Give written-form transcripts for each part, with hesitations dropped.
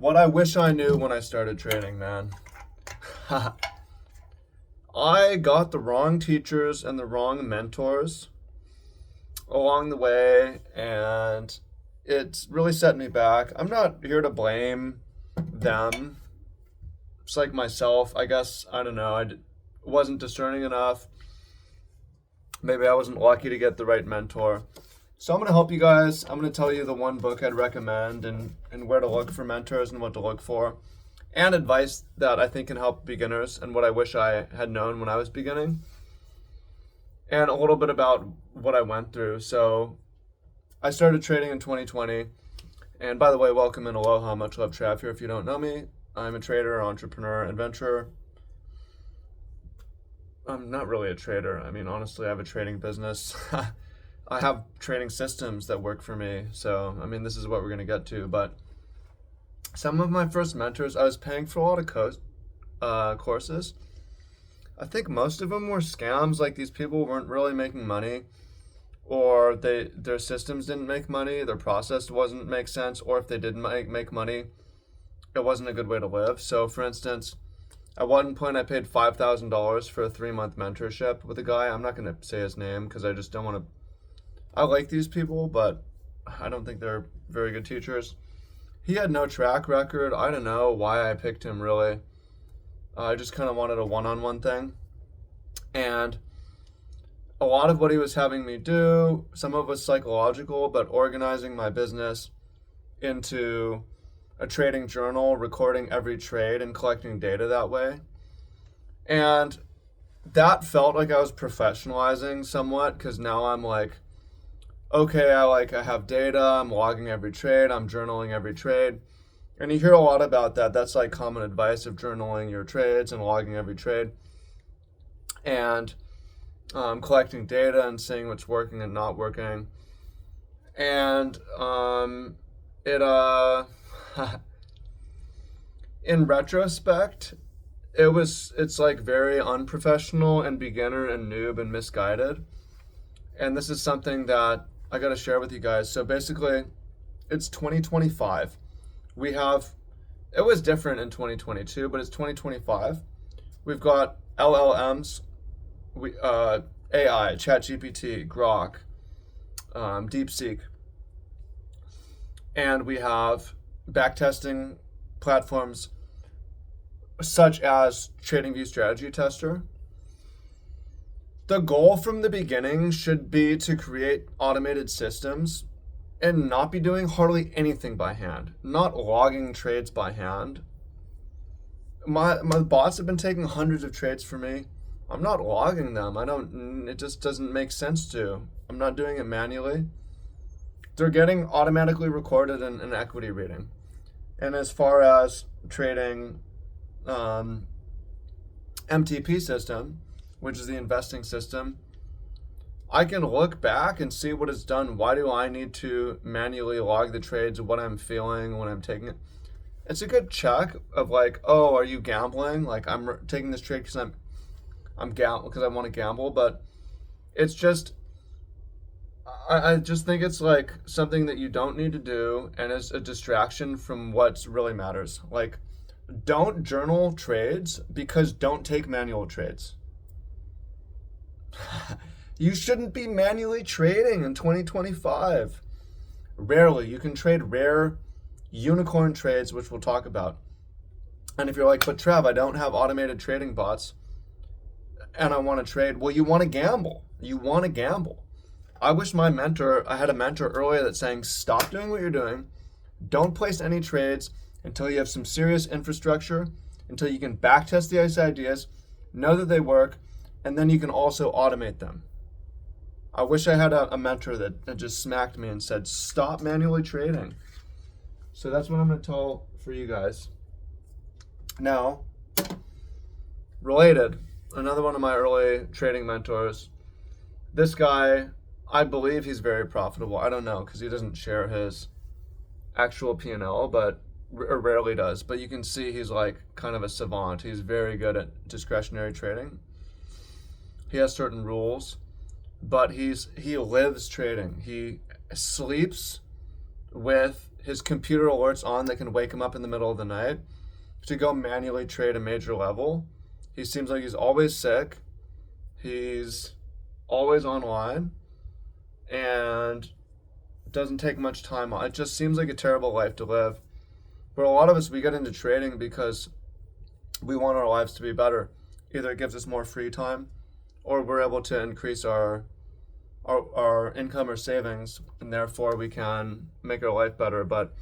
What I wish I knew when I started trading, man. I got the wrong teachers and the wrong mentors along the way, and it's really set me back. I'm not here to blame them. It's like myself, I guess. I don't know. Wasn't discerning enough. Maybe I wasn't lucky to get the right mentor. So I'm going to help you guys. I'm going to tell you the one book I'd recommend and where to look for mentors and what to look for, and advice that I think can help beginners and what I wish I had known when I was beginning, and a little bit about what I went through. So I started trading in 2020. And by the way, welcome and aloha. Much love, Trav here. If you don't know me, I'm a trader, entrepreneur, adventurer. I'm not really a trader. I mean, honestly, I have a trading business. I have trading systems that work for me. So, I mean, this is what we're going to get to. But some of my first mentors, I was paying for a lot of courses. I think most of them were scams. Like, these people weren't really making money, or their systems didn't make money, their process wasn't make sense, or if they did make money, it wasn't a good way to live. So, for instance, at one point, I paid $5,000 for a 3-month mentorship with a guy. I'm not going to say his name because I just don't want to. I like these people, but I don't think they're very good teachers. He had no track record. I don't know why I picked him, really. I just kind of wanted a one-on-one thing. And a lot of what he was having me do, some of it was psychological, but organizing my business into a trading journal, recording every trade and collecting data that way. And that felt like I was professionalizing somewhat, because now I'm like, okay, I have data, I'm logging every trade, I'm journaling every trade. And you hear a lot about that. That's like common advice of journaling your trades and logging every trade. And collecting data and seeing what's working and not working. And in retrospect, it's like very unprofessional and beginner and noob and misguided. And this is something that I got to share with you guys. So basically, it's 2025. It was different in 2022, but it's 2025. We've got LLMs, AI, ChatGPT, Grok, DeepSeek, and we have backtesting platforms such as TradingView Strategy Tester. The goal from the beginning should be to create automated systems and not be doing hardly anything by hand, not logging trades by hand. My bots have been taking hundreds of trades for me. I'm not logging them. It just doesn't make sense to. I'm not doing it manually. They're getting automatically recorded in an equity reading. And as far as trading MTP system, which is the investing system, I can look back and see what it's done. Why do I need to manually log the trades, what I'm feeling when I'm taking it? It's a good check of like, oh, are you gambling? Like, I'm taking this trade because because I want to gamble, but it's just, I just think it's like something that you don't need to do, and it's a distraction from what really matters. Like, don't journal trades, because don't take manual trades. You shouldn't be manually trading in 2025. Rarely. You can trade rare unicorn trades, which we'll talk about. And if you're like, but Trav, I don't have automated trading bots and I want to trade. Well, you want to gamble. You want to gamble. I wish I had a mentor earlier that's saying, stop doing what you're doing. Don't place any trades until you have some serious infrastructure, until you can backtest the ideas, know that they work, and then you can also automate them. I wish I had a mentor that just smacked me and said, stop manually trading. So that's what I'm going to tell for you guys. Now, related, another one of my early trading mentors, this guy, I believe he's very profitable. I don't know, because he doesn't share his actual P&L, but rarely does. But you can see he's like kind of a savant. He's very good at discretionary trading. He has certain rules, but he lives trading. He sleeps with his computer alerts on that can wake him up in the middle of the night to go manually trade a major level. He seems like he's always sick. He's always online and doesn't take much time off. It just seems like a terrible life to live. But a lot of us, we get into trading because we want our lives to be better. Either it gives us more free time or we're able to increase our income or savings, and therefore we can make our life better. But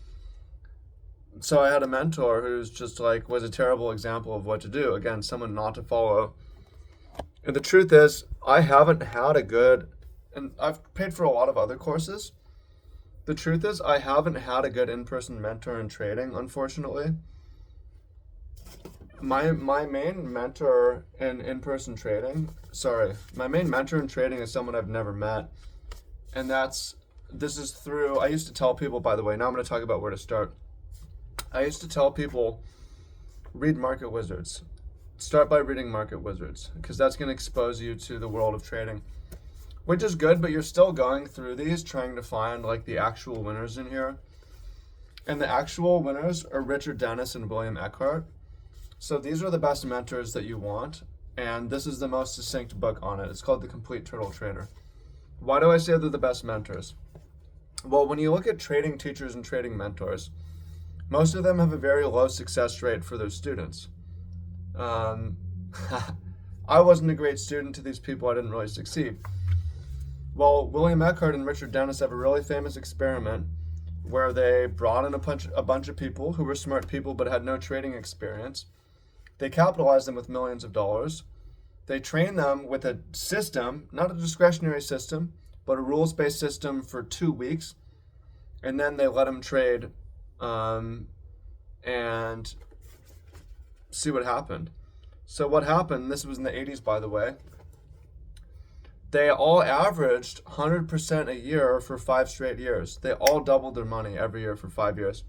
so I had a mentor who's just like was a terrible example of what to do. Again, someone not to follow. And the truth is, I haven't had a good, and I've paid for a lot of other courses. The truth is, I haven't had a good in-person mentor in trading, unfortunately. My main mentor in in-person trading, my main mentor in trading is someone I've never met. And this is through, I used to tell people, by the way, now I'm going to talk about where to start. I used to tell people, read Market Wizards. Start by reading Market Wizards, because that's going to expose you to the world of trading, which is good, but you're still going through these, trying to find like the actual winners in here. And the actual winners are Richard Dennis and William Eckhart. So these are the best mentors that you want, and this is the most succinct book on it. It's called The Complete Turtle Trader. Why do I say they're the best mentors? Well, when you look at trading teachers and trading mentors, most of them have a very low success rate for their students. I wasn't a great student to these people. I didn't really succeed. Well, William Eckhart and Richard Dennis have a really famous experiment where they brought in a bunch of people who were smart people but had no trading experience. They capitalized them with millions of dollars. They trained them with a system, not a discretionary system, but a rules-based system for 2 weeks. And then they let them trade and see what happened. So what happened, this was in the 80s, by the way, they all averaged 100% a year for 5 straight years. They all doubled their money every year for 5 years.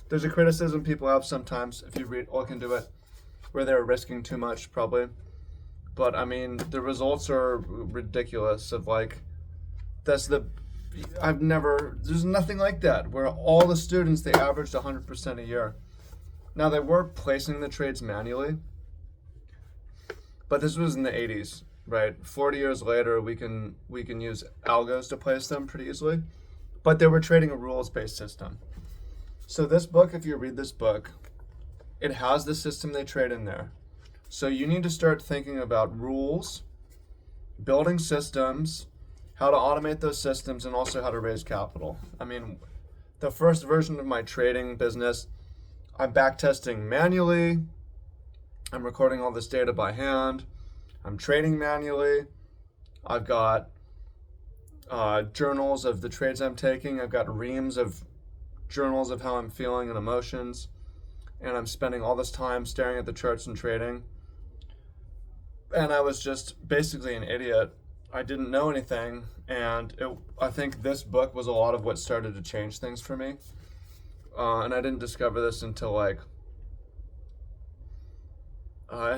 There's a criticism people have sometimes, if you look into it, where they're risking too much, probably. But I mean, the results are ridiculous of like, there's nothing like that, where all the students, they averaged 100% a year. Now, they were placing the trades manually, but this was in the 80s, right? 40 years later, we can use algos to place them pretty easily, but they were trading a rules-based system. So this book, if you read this book, it has the system they trade in there. So you need to start thinking about rules, building systems, how to automate those systems, and also how to raise capital. I mean, the first version of my trading business, I'm backtesting manually. I'm recording all this data by hand. I'm trading manually. I've got journals of the trades I'm taking. I've got reams of journals of how I'm feeling and emotions. And I'm spending all this time staring at the charts and trading. And I was just basically an idiot. I didn't know anything. And I think this book was a lot of what started to change things for me. And I didn't discover this until I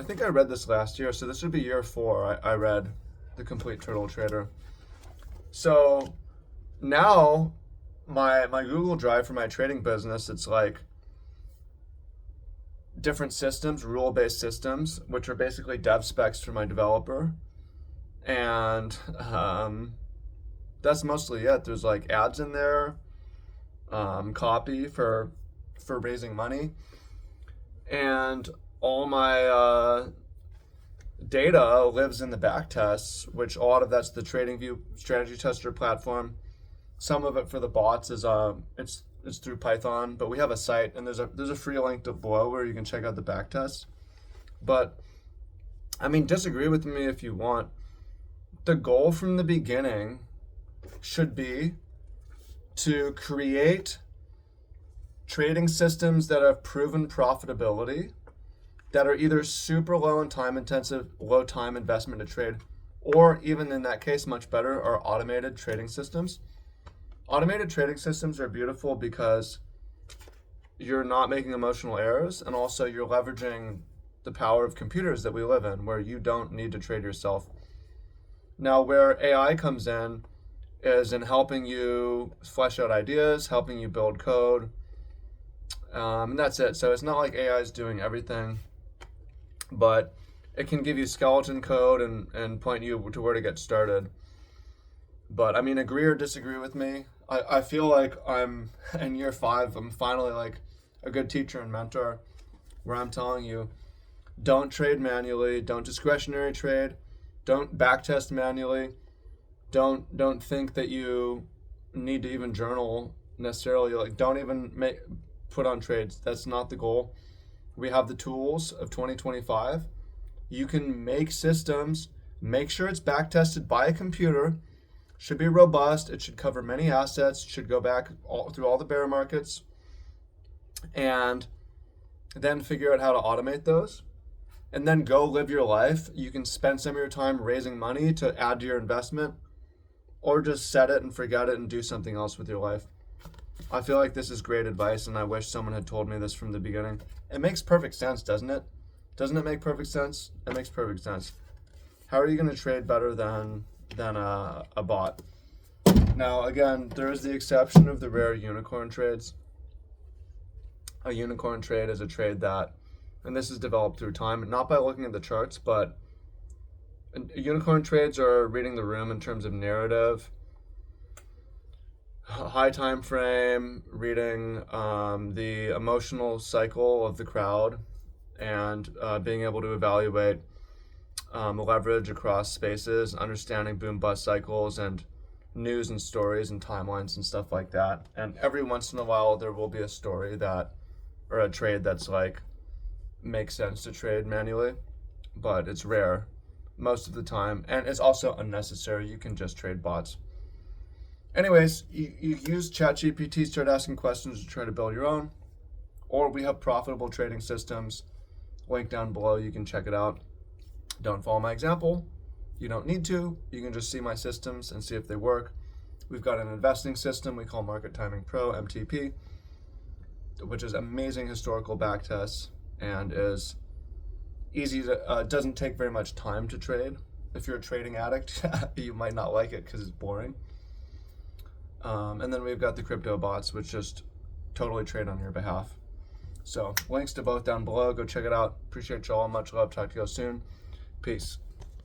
think I read this last year. So this would be year 4. I read The Complete Turtle Trader. So now my Google Drive for my trading business, it's like different systems, rule-based systems, which are basically dev specs for my developer. And that's mostly it. There's like ads in there, copy for raising money, and all my data lives in the back tests, which a lot of that's the TradingView strategy tester platform. Some of it for the bots is it's through Python, but we have a site, and there's a free link below where you can check out the back tests. But I mean, disagree with me if you want. The goal from the beginning should be to create trading systems that have proven profitability, that are either super low in time intensive, low time investment to trade, or even in that case, much better, are automated trading systems. Automated trading systems are beautiful because you're not making emotional errors, and also you're leveraging the power of computers that we live in, where you don't need to trade yourself. Now, where AI comes in is in helping you flesh out ideas, helping you build code, And that's it. So it's not like AI is doing everything, but it can give you skeleton code and point you to where to get started. But I mean, agree or disagree with me. I feel like I'm in year 5. I'm finally like a good teacher and mentor where I'm telling you, don't trade manually, don't discretionary trade, don't backtest manually, don't think that you need to even journal necessarily. Like, don't even put on trades. That's not the goal. We have the tools of 2025. You can make systems, make sure it's backtested by a computer. Should be robust. It should cover many assets. Should go back through all the bear markets, and then figure out how to automate those, and then go live your life. You can spend some of your time raising money to add to your investment, or just set it and forget it and do something else with your life. I feel like this is great advice, and I wish someone had told me this from the beginning. It makes perfect sense, doesn't it? Doesn't it make perfect sense? It makes perfect sense. How are you going to trade better than a bot? Now, again, there is the exception of the rare unicorn trades. A unicorn trade is a trade that, and this is developed through time, not by looking at the charts, but unicorn trades are reading the room in terms of narrative, high time frame, reading the emotional cycle of the crowd, and being able to evaluate leverage across spaces, understanding boom bust cycles and news and stories and timelines and stuff like that. And every once in a while there will be a story that, or a trade that's like makes sense to trade manually, but it's rare most of the time, and it's also unnecessary. You can just trade bots. Anyways, you use ChatGPT, start asking questions to try to build your own, or we have profitable trading systems. Link down below, you can check it out. Don't follow my example. You don't need to. You can just see my systems and see if they work. We've got an investing system we call Market Timing Pro, MTP, which is amazing historical backtests and is easy to, doesn't take very much time to trade. If you're a trading addict, you might not like it because it's boring. And then we've got the crypto bots, which just totally trade on your behalf. So links to both down below. Go check it out. Appreciate y'all. Much love. Talk to y'all soon. Peace.